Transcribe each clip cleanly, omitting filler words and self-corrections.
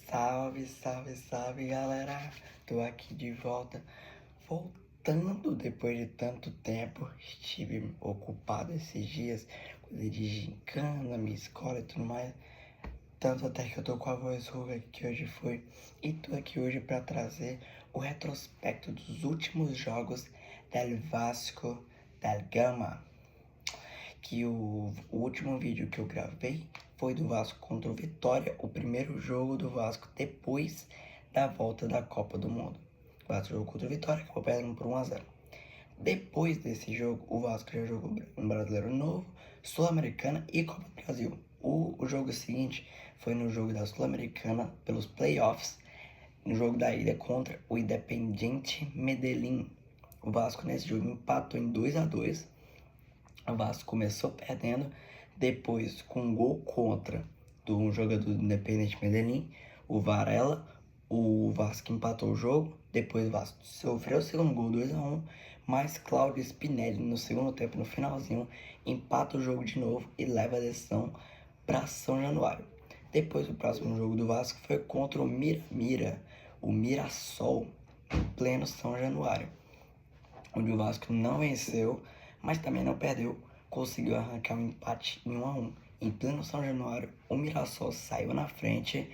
Salve, salve, salve, galera! Tô aqui de volta, voltando depois de tanto tempo. Estive ocupado esses dias, coisa de gincana, minha escola e tudo mais. Tanto até que eu tô com a voz rouca que hoje foi. E tô aqui hoje pra trazer o retrospecto dos últimos jogos del Vasco da Gama. Que o último vídeo que eu gravei foi do Vasco contra o Vitória, o primeiro jogo do Vasco depois da volta da Copa do Mundo. O Vasco jogou contra o Vitória, acabou perdendo por 1-0. Depois desse jogo, o Vasco já jogou um Brasileiro Novo, Sul-Americana e Copa do Brasil. O jogo seguinte foi no jogo da Sul-Americana pelos playoffs, no jogo da ida contra o Independiente Medellín. O Vasco nesse jogo empatou em 2-2. O Vasco começou perdendo, depois com um gol contra do jogador do Independiente Medellín, o Varela, o Vasco empatou o jogo, depois o Vasco sofreu o segundo gol, 2-1, mas Cláudio Spinelli no segundo tempo, no finalzinho, empata o jogo de novo e leva a decisão para São Januário. Depois o próximo jogo do Vasco foi contra o Mira, o Mirassol, em pleno São Januário, onde o Vasco não venceu, mas também não perdeu, conseguiu arrancar um empate em 1-1. Em pleno São Januário, o Mirassol saiu na frente,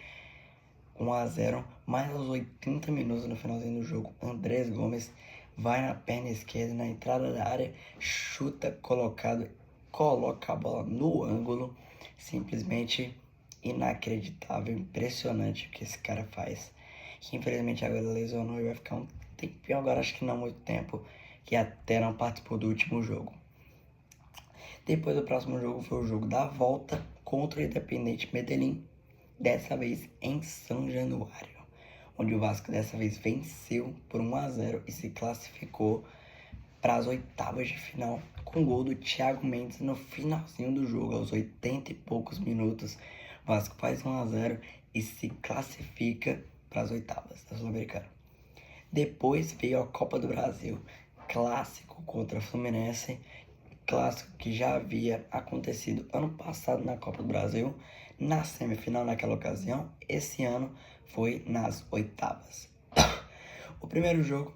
1-0, mas aos 80 minutos no finalzinho do jogo, Andrés Gomes vai na perna esquerda, na entrada da área, chuta colocado, coloca a bola no ângulo, simplesmente inacreditável, impressionante o que esse cara faz. Que infelizmente agora lesionou e vai ficar um tempinho, agora acho que não muito tempo, que até não participou do último jogo. Depois do próximo jogo foi o jogo da volta contra o Independiente Medellín, dessa vez em São Januário, onde o Vasco dessa vez venceu por 1-0 e se classificou para as oitavas de final, com gol do Thiago Mendes no finalzinho do jogo, aos 80 e poucos minutos. O Vasco faz 1-0 e se classifica para as oitavas da Sul-Americana. Depois veio a Copa do Brasil, clássico contra o Fluminense, clássico que já havia acontecido ano passado na Copa do Brasil, na semifinal naquela ocasião. Esse ano foi nas oitavas. O primeiro jogo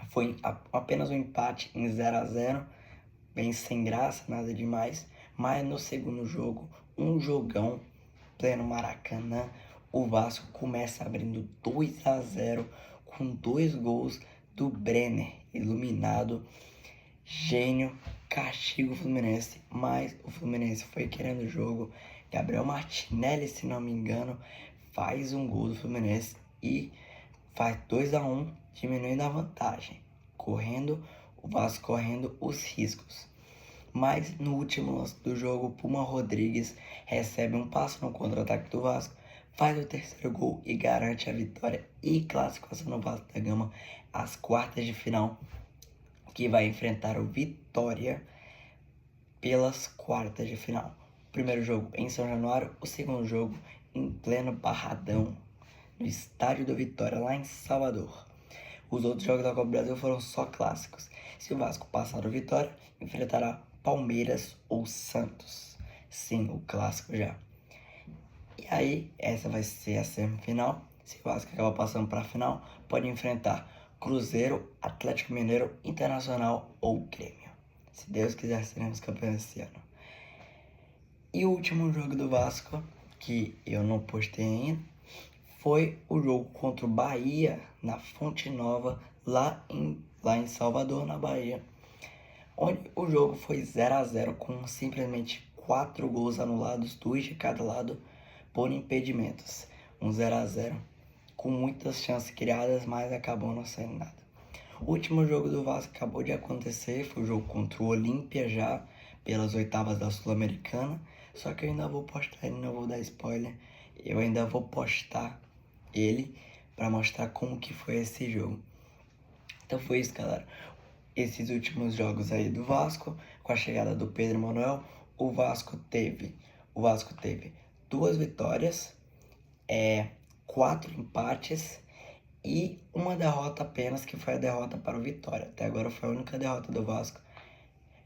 foi apenas um empate em 0-0, bem sem graça, nada demais, mas no segundo jogo, um jogão, pleno Maracanã, o Vasco começa abrindo 2-0 com 2 gols do Brenner, iluminado, gênio, castigo Fluminense, mas o Fluminense foi querendo o jogo. Gabriel Martinelli, se não me engano, faz um gol do Fluminense e faz 2-1, diminuindo a vantagem, o Vasco correndo os riscos. Mas no último lance do jogo, Puma Rodrigues recebe um passe no contra-ataque do Vasco, faz o terceiro gol e garante a vitória e classificação no Vasco da Gama às quartas de final, que vai enfrentar o Vitória pelas quartas de final. O primeiro jogo em São Januário, o segundo jogo em pleno Barradão, no estádio do Vitória, lá em Salvador. Os outros jogos da Copa do Brasil foram só clássicos. Se o Vasco passar o Vitória, enfrentará Palmeiras ou Santos. Sim, o clássico já. E aí, essa vai ser a semifinal. Se o Vasco acabar passando para a final, pode enfrentar Cruzeiro, Atlético Mineiro, Internacional ou Grêmio. Se Deus quiser, seremos campeões esse ano. E o último jogo do Vasco, que eu não postei ainda, foi o jogo contra o Bahia, na Fonte Nova, lá em Salvador, na Bahia, onde o jogo foi 0-0 com simplesmente 4 gols anulados, 2 de cada lado, por impedimentos. Um 0-0 com muitas chances criadas, mas acabou não saindo nada. O último jogo do Vasco acabou de acontecer, foi o jogo contra o Olímpia já, pelas oitavas da Sul-Americana, só que eu ainda vou postar ele, não vou dar spoiler, eu ainda vou postar ele para mostrar como que foi esse jogo. Então foi isso, galera. Esses últimos jogos aí do Vasco, com a chegada do Pedro Manuel, o Vasco teve 2 vitórias, 4 empates e uma derrota apenas, que foi a derrota para o Vitória. Até agora foi a única derrota do Vasco.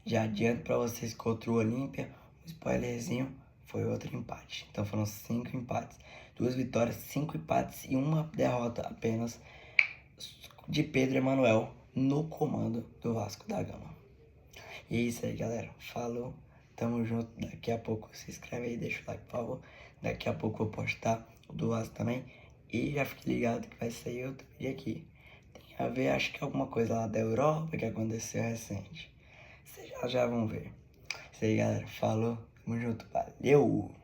Já adianto para vocês contra o Olímpia, um spoilerzinho, foi outro empate. Então foram 5 empates. 2 vitórias, 5 empates e uma derrota apenas de Pedro Emanuel no comando do Vasco da Gama. E é isso aí, galera. Falou, tamo junto. Daqui a pouco se inscreve aí, deixa o like, por favor. Daqui a pouco eu vou postar o do Vasco também. E já fique ligado que vai sair outro vídeo aqui. Tem a ver, acho que alguma coisa lá da Europa que aconteceu recente. Vocês já vão ver. Isso aí, galera. Falou, tamo junto, valeu!